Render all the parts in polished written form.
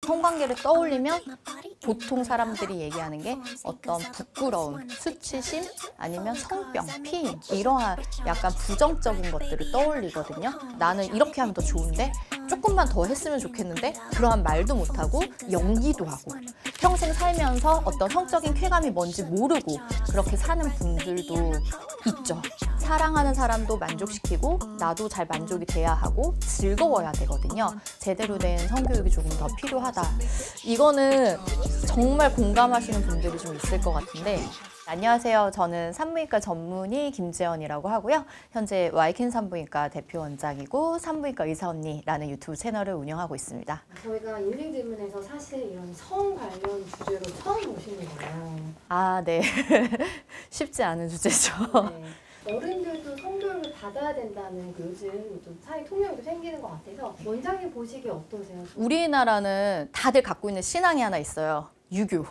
성관계를 떠올리면 보통 사람들이 얘기하는 게 어떤 부끄러움, 수치심, 아니면 성병, 피임 이러한 약간 부정적인 것들을 떠올리거든요. 나는 이렇게 하면 더 좋은데 조금만 더 했으면 좋겠는데 그러한 말도 못하고 연기도 하고 평생 살면서 어떤 성적인 쾌감이 뭔지 모르고 그렇게 사는 분들도 있죠. 사랑하는 사람도 만족시키고 나도 잘 만족이 돼야 하고 즐거워야 되거든요. 제대로 된 성교육이 조금 더 필요하다. 이거는 정말 공감하시는 분들이 좀 있을 것 같은데, 안녕하세요. 저는 산부인과 전문의 김재원이라고 하고요. 현재 와이킨 산부인과 대표 원장이고 산부인과 의사 언니라는 유튜브 채널을 운영하고 있습니다. 저희가 인생 질문에서 사실 이런 성 관련 주제로 처음 오시는 거예요. 아, 네. 쉽지 않은 주제죠. 네. 어른들도 성교육을 받아야 된다는 요즘 좀 사회 통념도 생기는 것 같아서 원장님 보시기에 어떠세요? 우리나라는 다들 갖고 있는 신앙이 하나 있어요. 유교.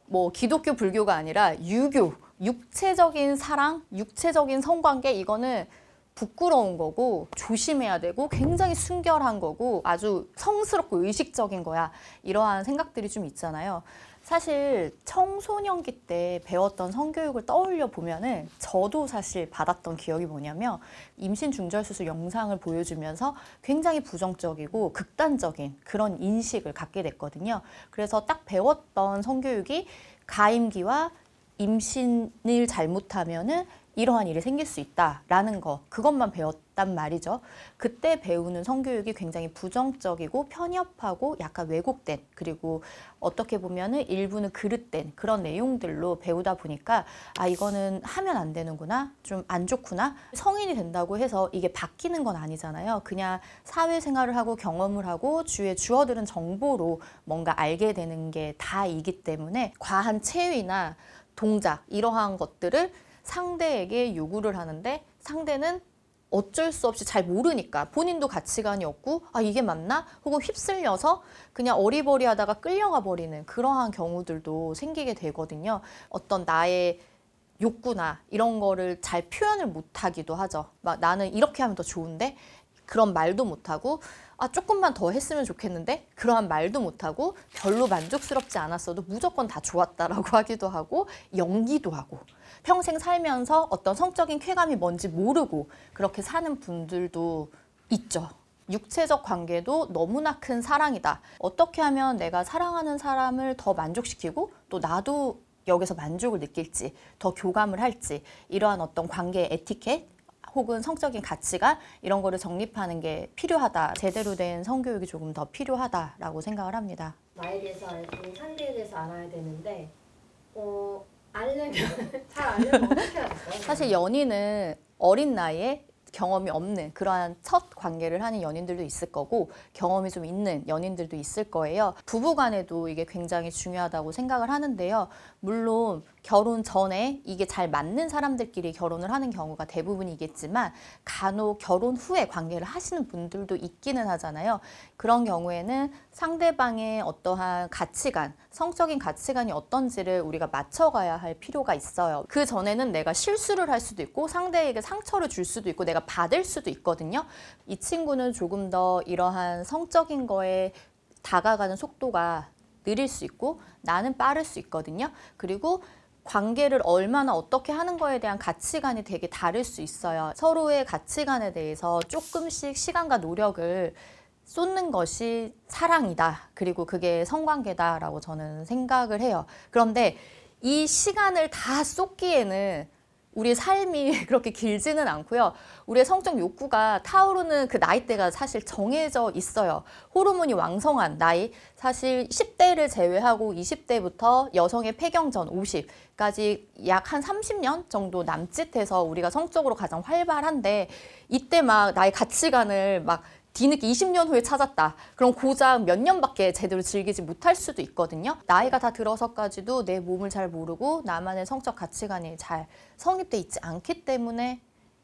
뭐 기독교, 불교가 아니라 유교. 육체적인 사랑, 육체적인 성관계 이거는 부끄러운 거고 조심해야 되고 굉장히 순결한 거고 아주 성스럽고 의식적인 거야. 이러한 생각들이 좀 있잖아요. 사실 청소년기 때 배웠던 성교육을 떠올려 보면은 저도 사실 받았던 기억이 뭐냐면 임신 중절수술 영상을 보여주면서 굉장히 부정적이고 극단적인 그런 인식을 갖게 됐거든요. 그래서 딱 배웠던 성교육이 가임기와 임신을 잘못하면은 이러한 일이 생길 수 있다라는 거, 그것만 배웠단 말이죠. 그때 배우는 성교육이 굉장히 부정적이고 편협하고 약간 왜곡된, 그리고 어떻게 보면은 일부는 그릇된 그런 내용들로 배우다 보니까 아, 이거는 하면 안 되는구나, 좀 안 좋구나. 성인이 된다고 해서 이게 바뀌는 건 아니잖아요. 그냥 사회생활을 하고 경험을 하고 주위에 주어들은 정보로 뭔가 알게 되는 게 다이기 때문에 과한 체위나 동작 이러한 것들을 상대에게 요구를 하는데 상대는 어쩔 수 없이 잘 모르니까 본인도 가치관이 없고 아 이게 맞나? 혹은 휩쓸려서 그냥 어리버리하다가 끌려가 버리는 그러한 경우들도 생기게 되거든요. 어떤 나의 욕구나 이런 거를 잘 표현을 못하기도 하죠. 막 나는 이렇게 하면 더 좋은데 그런 말도 못하고 아 조금만 더 했으면 좋겠는데 그러한 말도 못하고 별로 만족스럽지 않았어도 무조건 다 좋았다라고 하기도 하고 연기도 하고 평생 살면서 어떤 성적인 쾌감이 뭔지 모르고 그렇게 사는 분들도 있죠. 육체적 관계도 너무나 큰 사랑이다. 어떻게 하면 내가 사랑하는 사람을 더 만족시키고 또 나도 여기서 만족을 느낄지 더 교감을 할지 이러한 어떤 관계의 에티켓 혹은 성적인 가치가 이런 거를 정립하는 게 필요하다. 제대로 된 성교육이 조금 더 필요하다라고 생각을 합니다. 나에 대해서 알고 상대에 대해서 알아야 되는데 알려면 잘 알려면 어떻게 해야 될까요? 사실 연인은 어린 나이에 경험이 없는 그러한 첫 관계를 하는 연인들도 있을 거고 경험이 좀 있는 연인들도 있을 거예요. 부부 간에도 이게 굉장히 중요하다고 생각을 하는데요. 물론 결혼 전에 이게 잘 맞는 사람들끼리 결혼을 하는 경우가 대부분이겠지만 간혹 결혼 후에 관계를 하시는 분들도 있기는 하잖아요. 그런 경우에는 상대방의 어떠한 가치관, 성적인 가치관이 어떤지를 우리가 맞춰가야 할 필요가 있어요. 그 전에는 내가 실수를 할 수도 있고 상대에게 상처를 줄 수도 있고 내가 받을 수도 있거든요. 이 친구는 조금 더 이러한 성적인 거에 다가가는 속도가 느릴 수 있고 나는 빠를 수 있거든요. 그리고 관계를 얼마나 어떻게 하는 거에 대한 가치관이 되게 다를 수 있어요. 서로의 가치관에 대해서 조금씩 시간과 노력을 쏟는 것이 사랑이다. 그리고 그게 성관계다라고 저는 생각을 해요. 그런데 이 시간을 다 쏟기에는 우리의 삶이 그렇게 길지는 않고요. 우리의 성적 욕구가 타오르는 그 나이대가 사실 정해져 있어요. 호르몬이 왕성한 나이, 사실 10대를 제외하고 20대부터 여성의 폐경전 50까지 약 한 30년 정도 남짓해서 우리가 성적으로 가장 활발한데 이때 막 나의 가치관을 막 뒤늦게 20년 후에 찾았다. 그럼 고작 몇 년밖에 제대로 즐기지 못할 수도 있거든요. 나이가 다 들어서까지도 내 몸을 잘 모르고 나만의 성적 가치관이 잘 성립돼 있지 않기 때문에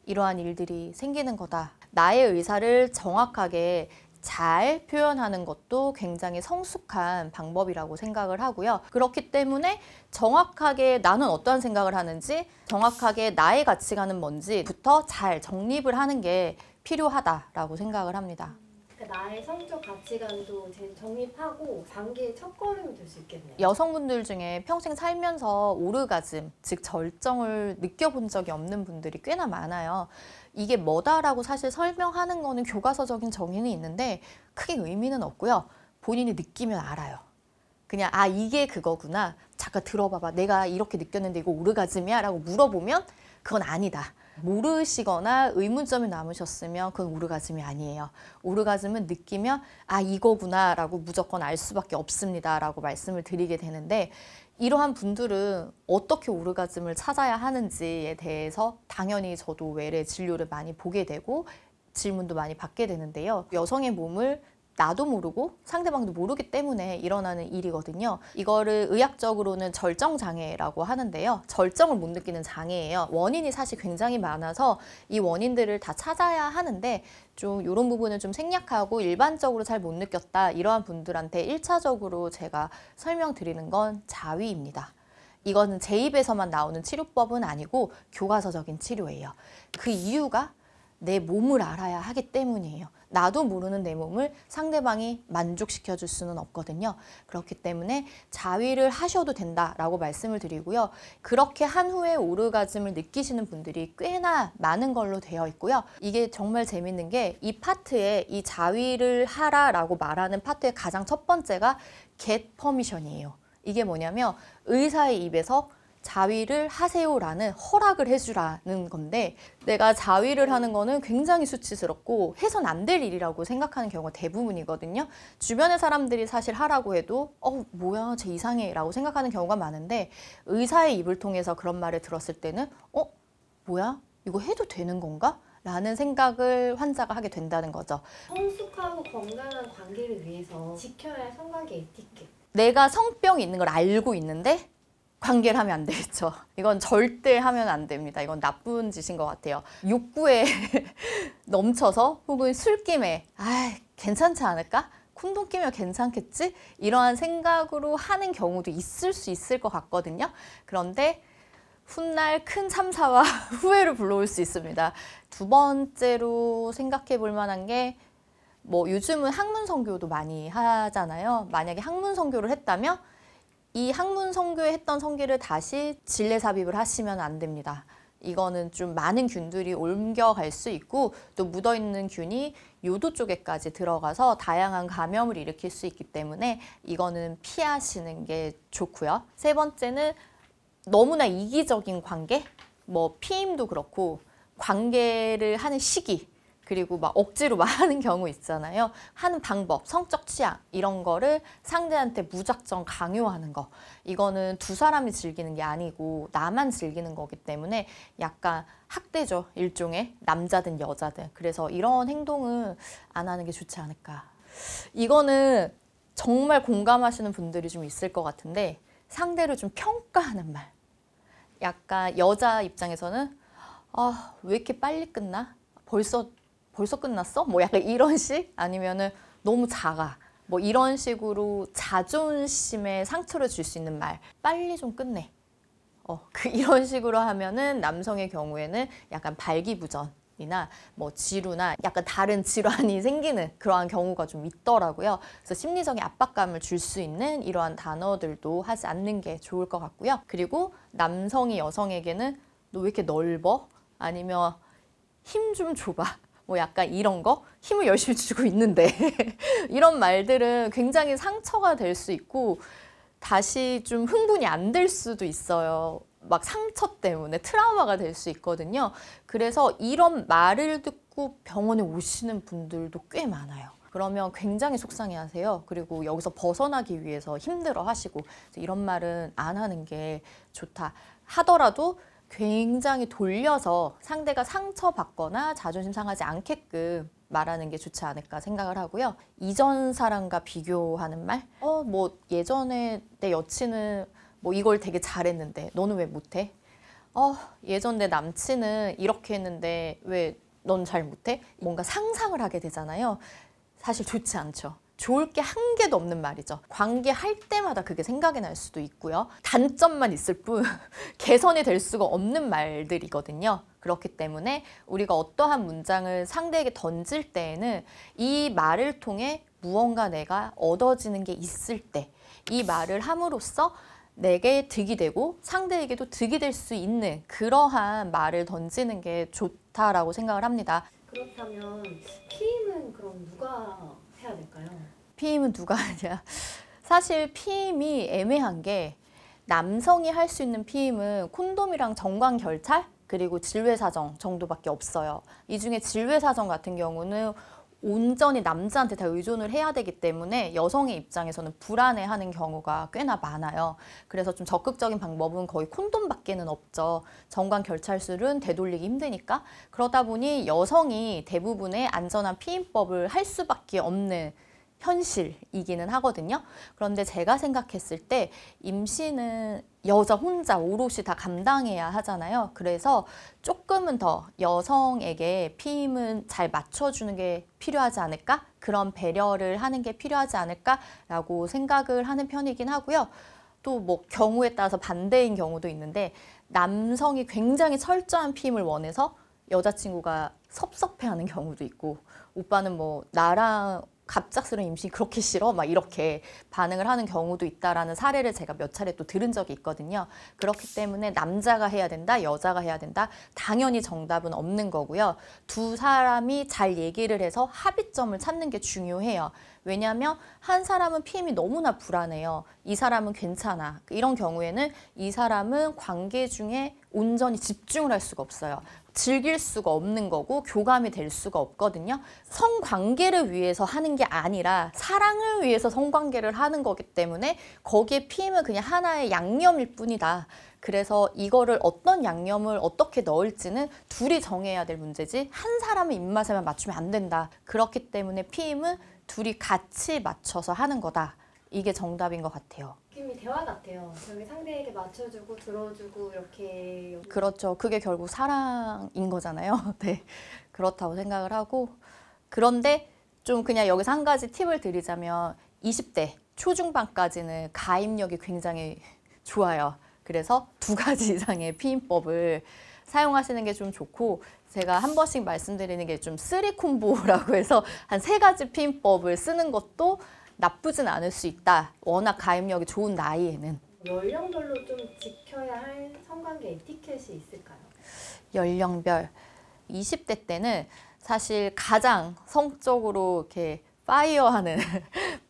이러한 일들이 생기는 거다. 나의 의사를 정확하게 잘 표현하는 것도 굉장히 성숙한 방법이라고 생각을 하고요. 그렇기 때문에 정확하게 나는 어떠한 생각을 하는지, 정확하게 나의 가치관은 뭔지부터 잘 정립을 하는 게 필요하다라고 생각을 합니다. 그러니까 나의 성적 가치관도 정립하고 관계의 첫걸음이 될 수 있겠네요. 여성분들 중에 평생 살면서 오르가즘, 즉 절정을 느껴본 적이 없는 분들이 꽤나 많아요. 이게 뭐다라고 사실 설명하는 거는 교과서적인 정의는 있는데 크게 의미는 없고요. 본인이 느끼면 알아요. 그냥 아 이게 그거구나. 잠깐 들어봐봐. 내가 이렇게 느꼈는데 이거 오르가즘이야? 라고 물어보면 그건 아니다. 모르시거나 의문점이 남으셨으면 그건 오르가즘이 아니에요. 오르가즘은 느끼면 아 이거구나 라고 무조건 알 수밖에 없습니다 라고 말씀을 드리게 되는데 이러한 분들은 어떻게 오르가즘을 찾아야 하는지에 대해서 당연히 저도 외래 진료를 많이 보게 되고 질문도 많이 받게 되는데요. 여성의 몸을 나도 모르고 상대방도 모르기 때문에 일어나는 일이거든요. 이거를 의학적으로는 절정장애라고 하는데요. 절정을 못 느끼는 장애예요. 원인이 사실 굉장히 많아서 이 원인들을 다 찾아야 하는데 좀 이런 부분을 좀 생략하고 일반적으로 잘 못 느꼈다 이러한 분들한테 1차적으로 제가 설명드리는 건 자위입니다. 이거는 제 입에서만 나오는 치료법은 아니고 교과서적인 치료예요. 그 이유가 내 몸을 알아야 하기 때문이에요. 나도 모르는 내 몸을 상대방이 만족시켜 줄 수는 없거든요. 그렇기 때문에 자위를 하셔도 된다라고 말씀을 드리고요. 그렇게 한 후에 오르가즘을 느끼시는 분들이 꽤나 많은 걸로 되어 있고요. 이게 정말 재밌는 게 이 파트에 이 자위를 하라라고 말하는 파트의 가장 첫 번째가 get permission이에요. 이게 뭐냐면 의사의 입에서 자위를 하세요라는 허락을 해주라는 건데 내가 자위를 하는 거는 굉장히 수치스럽고 해선 안 될 일이라고 생각하는 경우가 대부분이거든요. 주변의 사람들이 사실 하라고 해도 뭐야 쟤 이상해 라고 생각하는 경우가 많은데 의사의 입을 통해서 그런 말을 들었을 때는 뭐야 이거 해도 되는 건가? 라는 생각을 환자가 하게 된다는 거죠. 성숙하고 건강한 관계를 위해서 지켜야 할 성관계 에티켓. 내가 성병이 있는 걸 알고 있는데 관계를 하면 안 되겠죠. 이건 절대 하면 안 됩니다. 이건 나쁜 짓인 것 같아요. 욕구에 넘쳐서 혹은 술김에 괜찮지 않을까? 콘돔 끼면 괜찮겠지? 이러한 생각으로 하는 경우도 있을 수 있을 것 같거든요. 그런데 훗날 큰 참사와 후회를 불러올 수 있습니다. 두 번째로 생각해 볼 만한 게 요즘은 학문 선교도 많이 하잖아요. 만약에 학문 선교를 했다면 이 학문 선교에 했던 성기를 다시 질내 삽입을 하시면 안 됩니다. 이거는 좀 많은 균들이 옮겨갈 수 있고 또 묻어있는 균이 요도 쪽에까지 들어가서 다양한 감염을 일으킬 수 있기 때문에 이거는 피하시는 게 좋고요. 세 번째는 너무나 이기적인 관계, 피임도 그렇고 관계를 하는 시기 그리고 막 억지로 말하는 경우 있잖아요. 하는 방법, 성적 취향 이런 거를 상대한테 무작정 강요하는 거. 이거는 두 사람이 즐기는 게 아니고 나만 즐기는 거기 때문에 약간 학대죠. 일종의 남자든 여자든. 그래서 이런 행동은 안 하는 게 좋지 않을까. 이거는 정말 공감하시는 분들이 좀 있을 것 같은데 상대를 좀 평가하는 말. 약간 여자 입장에서는 왜 이렇게 빨리 끝나? 벌써 끝났어? 약간 이런 식? 아니면은 너무 작아. 이런 식으로 자존심에 상처를 줄 수 있는 말. 빨리 좀 끝내. 이런 식으로 하면은 남성의 경우에는 약간 발기부전이나 지루나 약간 다른 질환이 생기는 그러한 경우가 좀 있더라고요. 그래서 심리적인 압박감을 줄 수 있는 이러한 단어들도 하지 않는 게 좋을 것 같고요. 그리고 남성이 여성에게는 너 왜 이렇게 넓어? 아니면 힘 좀 줘봐. 약간 이런 거 힘을 열심히 주고 있는데 이런 말들은 굉장히 상처가 될 수 있고 다시 좀 흥분이 안 될 수도 있어요. 막 상처 때문에 트라우마가 될 수 있거든요. 그래서 이런 말을 듣고 병원에 오시는 분들도 꽤 많아요. 그러면 굉장히 속상해하세요. 그리고 여기서 벗어나기 위해서 힘들어 하시고 이런 말은 안 하는 게 좋다 하더라도 굉장히 돌려서 상대가 상처받거나 자존심 상하지 않게끔 말하는 게 좋지 않을까 생각을 하고요. 이전 사람과 비교하는 말? 예전에 내 여친은 이걸 되게 잘했는데 너는 왜 못해? 예전 내 남친은 이렇게 했는데 왜 넌 잘 못해? 뭔가 상상을 하게 되잖아요. 사실 좋지 않죠. 좋을 게 한 개도 없는 말이죠. 관계할 때마다 그게 생각이 날 수도 있고요. 단점만 있을 뿐 개선이 될 수가 없는 말들이거든요. 그렇기 때문에 우리가 어떠한 문장을 상대에게 던질 때에는 이 말을 통해 무언가 내가 얻어지는 게 있을 때, 이 말을 함으로써 내게 득이 되고 상대에게도 득이 될 수 있는 그러한 말을 던지는 게 좋다라고 생각을 합니다. 그렇다면 피임은 그럼 누가 해야 될까요? 피임은 누가 하냐? 사실 피임이 애매한 게 남성이 할 수 있는 피임은 콘돔이랑 정관결찰 그리고 질외사정 정도밖에 없어요. 이 중에 질외사정 같은 경우는 온전히 남자한테 다 의존을 해야 되기 때문에 여성의 입장에서는 불안해하는 경우가 꽤나 많아요. 그래서 좀 적극적인 방법은 거의 콘돔밖에는 없죠. 정관결찰술은 되돌리기 힘드니까. 그러다 보니 여성이 대부분의 안전한 피임법을 할 수밖에 없는 현실이기는 하거든요. 그런데 제가 생각했을 때 임신은 여자 혼자 오롯이 다 감당해야 하잖아요. 그래서 조금은 더 여성에게 피임은 잘 맞춰주는 게 필요하지 않을까? 그런 배려를 하는 게 필요하지 않을까라고 생각을 하는 편이긴 하고요. 또 뭐 경우에 따라서 반대인 경우도 있는데 남성이 굉장히 철저한 피임을 원해서 여자친구가 섭섭해하는 경우도 있고 오빠는 뭐 나랑 갑작스러운 임신이 그렇게 싫어? 막 이렇게 반응을 하는 경우도 있다라는 사례를 제가 몇 차례 또 들은 적이 있거든요. 그렇기 때문에 남자가 해야 된다, 여자가 해야 된다. 당연히 정답은 없는 거고요. 두 사람이 잘 얘기를 해서 합의점을 찾는 게 중요해요. 왜냐하면 한 사람은 피임이 너무나 불안해요. 이 사람은 괜찮아. 이런 경우에는 이 사람은 관계 중에 온전히 집중을 할 수가 없어요. 즐길 수가 없는 거고 교감이 될 수가 없거든요. 성관계를 위해서 하는 게 아니라 사랑을 위해서 성관계를 하는 거기 때문에 거기에 피임은 그냥 하나의 양념일 뿐이다. 그래서 이거를 어떤 양념을 어떻게 넣을지는 둘이 정해야 될 문제지 한 사람의 입맛에만 맞추면 안 된다. 그렇기 때문에 피임은 둘이 같이 맞춰서 하는 거다. 이게 정답인 것 같아요. 느낌이 대화 같아요. 저기 상대에게 맞춰주고 들어주고 이렇게. 그렇죠. 그게 결국 사랑인 거잖아요. 네. 그렇다고 생각을 하고. 그런데 좀 그냥 여기서 한 가지 팁을 드리자면 20대 초중반까지는 가입력이 굉장히 좋아요. 그래서 2가지 이상의 피임법을 사용하시는 게 좀 좋고 제가 한 번씩 말씀드리는 게 좀 3콤보라고 해서 한 3가지 피임법을 쓰는 것도 나쁘진 않을 수 있다. 워낙 가입력이 좋은 나이에는. 연령별로 좀 지켜야 할 성관계 에티켓이 있을까요? 연령별 20대 때는 사실 가장 성적으로 이렇게 파이어하는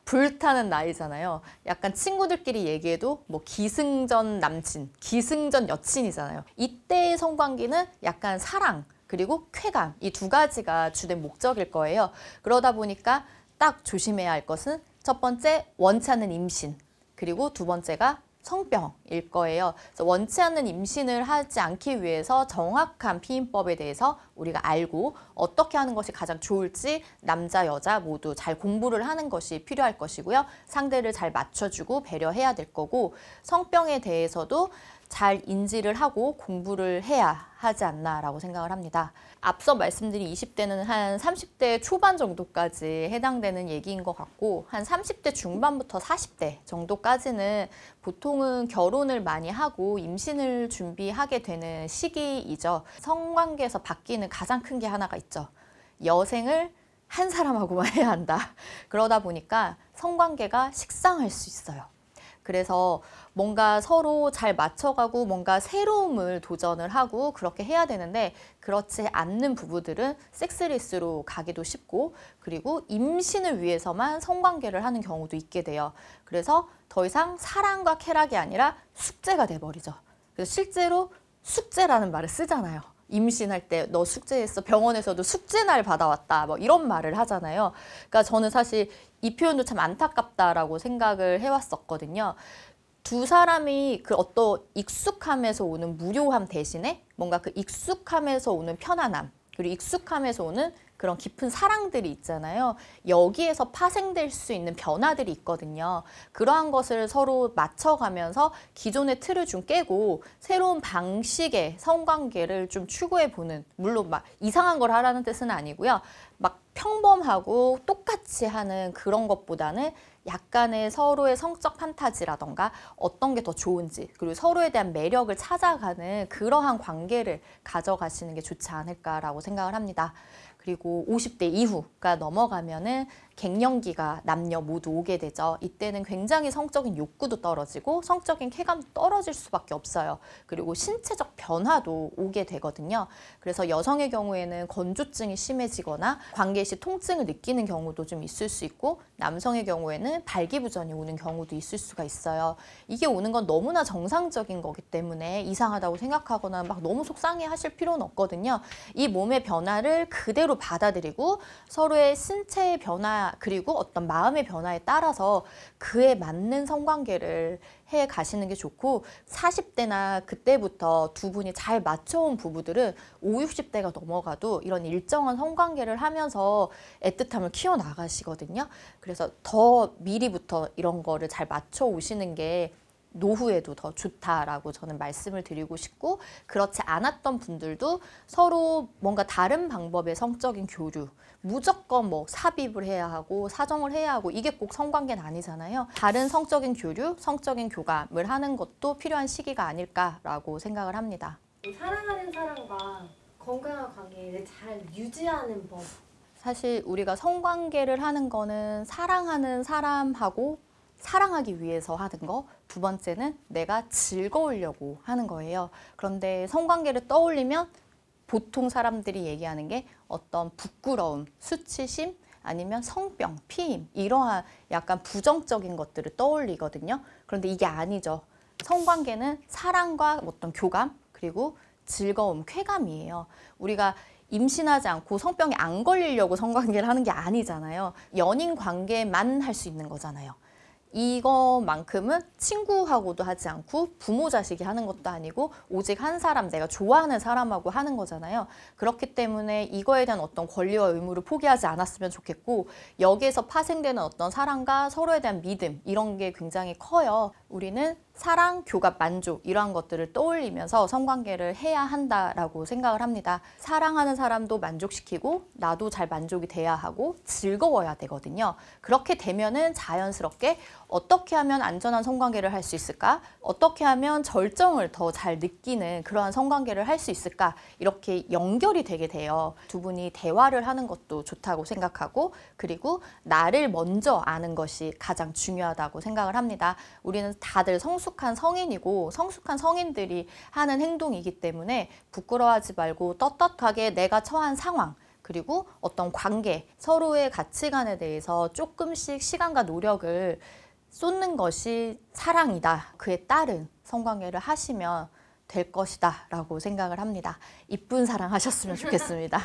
불타는 나이잖아요. 약간 친구들끼리 얘기해도 뭐 기승전 남친, 기승전 여친이잖아요. 이때의 성관계는 약간 사랑 그리고 쾌감 이 2가지가 주된 목적일 거예요. 그러다 보니까 딱 조심해야 할 것은 첫 번째 원치 않는 임신 그리고 2번째가 성병일 거예요. 그래서 원치 않는 임신을 하지 않기 위해서 정확한 피임법에 대해서 우리가 알고 어떻게 하는 것이 가장 좋을지 남자, 여자 모두 잘 공부를 하는 것이 필요할 것이고요. 상대를 잘 맞춰주고 배려해야 될 거고 성병에 대해서도 잘 인지를 하고 공부를 해야 하지 않나라고 생각을 합니다. 앞서 말씀드린 20대는 한 30대 초반 정도까지 해당되는 얘기인 것 같고 한 30대 중반부터 40대 정도까지는 보통은 결혼을 많이 하고 임신을 준비하게 되는 시기이죠. 성관계에서 바뀌는 가장 큰 게 하나가 있죠. 여생을 한 사람하고만 해야 한다. 그러다 보니까 성관계가 식상할 수 있어요. 그래서 뭔가 서로 잘 맞춰가고 뭔가 새로움을 도전을 하고 그렇게 해야 되는데 그렇지 않는 부부들은 섹스리스로 가기도 쉽고 그리고 임신을 위해서만 성관계를 하는 경우도 있게 돼요. 그래서 더 이상 사랑과 쾌락이 아니라 숙제가 돼버리죠. 그래서 실제로 숙제라는 말을 쓰잖아요. 임신할 때 너 숙제했어. 병원에서도 숙제날 받아왔다. 뭐 이런 말을 하잖아요. 그러니까 저는 사실 이 표현도 참 안타깝다라고 생각을 해왔었거든요. 2 사람이 그 어떤 익숙함에서 오는 무료함 대신에 뭔가 그 익숙함에서 오는 편안함 그리고 익숙함에서 오는 그런 깊은 사랑들이 있잖아요. 여기에서 파생될 수 있는 변화들이 있거든요. 그러한 것을 서로 맞춰가면서 기존의 틀을 좀 깨고 새로운 방식의 성관계를 좀 추구해보는, 물론 막 이상한 걸 하라는 뜻은 아니고요. 막 평범하고 똑같이 하는 그런 것보다는 약간의 서로의 성적 판타지라던가 어떤 게 더 좋은지, 그리고 서로에 대한 매력을 찾아가는 그러한 관계를 가져가시는 게 좋지 않을까라고 생각을 합니다. 그리고 50대 이후가 넘어가면은 갱년기가 남녀 모두 오게 되죠. 이때는 굉장히 성적인 욕구도 떨어지고 성적인 쾌감도 떨어질 수밖에 없어요. 그리고 신체적 변화도 오게 되거든요. 그래서 여성의 경우에는 건조증이 심해지거나 관계 시 통증을 느끼는 경우도 좀 있을 수 있고, 남성의 경우에는 발기부전이 오는 경우도 있을 수가 있어요. 이게 오는 건 너무나 정상적인 거기 때문에 이상하다고 생각하거나 막 너무 속상해 하실 필요는 없거든요. 이 몸의 변화를 그대로 받아들이고 서로의 신체의 변화 그리고 어떤 마음의 변화에 따라서 그에 맞는 성관계를 해 가시는 게 좋고, 40대나 그때부터 두 분이 잘 맞춰온 부부들은 50, 60대가 넘어가도 이런 일정한 성관계를 하면서 애틋함을 키워나가시거든요. 그래서 더 미리부터 이런 거를 잘 맞춰 오시는 게 노후에도 더 좋다라고 저는 말씀을 드리고 싶고, 그렇지 않았던 분들도 서로 뭔가 다른 방법의 성적인 교류, 무조건 뭐 삽입을 해야 하고 사정을 해야 하고 이게 꼭 성관계는 아니잖아요. 다른 성적인 교류, 성적인 교감을 하는 것도 필요한 시기가 아닐까라고 생각을 합니다. 사랑하는 사람과 건강한 관계를 잘 유지하는 법. 사실 우리가 성관계를 하는 거는 사랑하는 사람하고 사랑하기 위해서 하는 거, 두 번째는 내가 즐거우려고 하는 거예요. 그런데 성관계를 떠올리면 보통 사람들이 얘기하는 게 어떤 부끄러움, 수치심, 아니면 성병, 피임, 이러한 약간 부정적인 것들을 떠올리거든요. 그런데 이게 아니죠. 성관계는 사랑과 어떤 교감, 그리고 즐거움, 쾌감이에요. 우리가 임신하지 않고 성병에 안 걸리려고 성관계를 하는 게 아니잖아요. 연인 관계만 할 수 있는 거잖아요. 이것만큼은 친구하고도 하지 않고 부모 자식이 하는 것도 아니고 오직 한 사람, 내가 좋아하는 사람하고 하는 거잖아요. 그렇기 때문에 이거에 대한 어떤 권리와 의무를 포기하지 않았으면 좋겠고, 여기에서 파생되는 어떤 사랑과 서로에 대한 믿음, 이런 게 굉장히 커요. 우리는 사랑, 교감, 만족 이러한 것들을 떠올리면서 성관계를 해야 한다라고 생각을 합니다. 사랑하는 사람도 만족시키고 나도 잘 만족이 돼야 하고 즐거워야 되거든요. 그렇게 되면은 자연스럽게 어떻게 하면 안전한 성관계를 할 수 있을까? 어떻게 하면 절정을 더 잘 느끼는 그러한 성관계를 할 수 있을까? 이렇게 연결이 되게 돼요. 두 분이 대화를 하는 것도 좋다고 생각하고, 그리고 나를 먼저 아는 것이 가장 중요하다고 생각을 합니다. 우리는 다들 성숙한 성인이고 성숙한 성인들이 하는 행동이기 때문에 부끄러워하지 말고 떳떳하게 내가 처한 상황, 그리고 어떤 관계, 서로의 가치관에 대해서 조금씩 시간과 노력을 쏟는 것이 사랑이다. 그에 따른 성관계를 하시면 될 것이다 라고 생각을 합니다. 이쁜 사랑 하셨으면 좋겠습니다.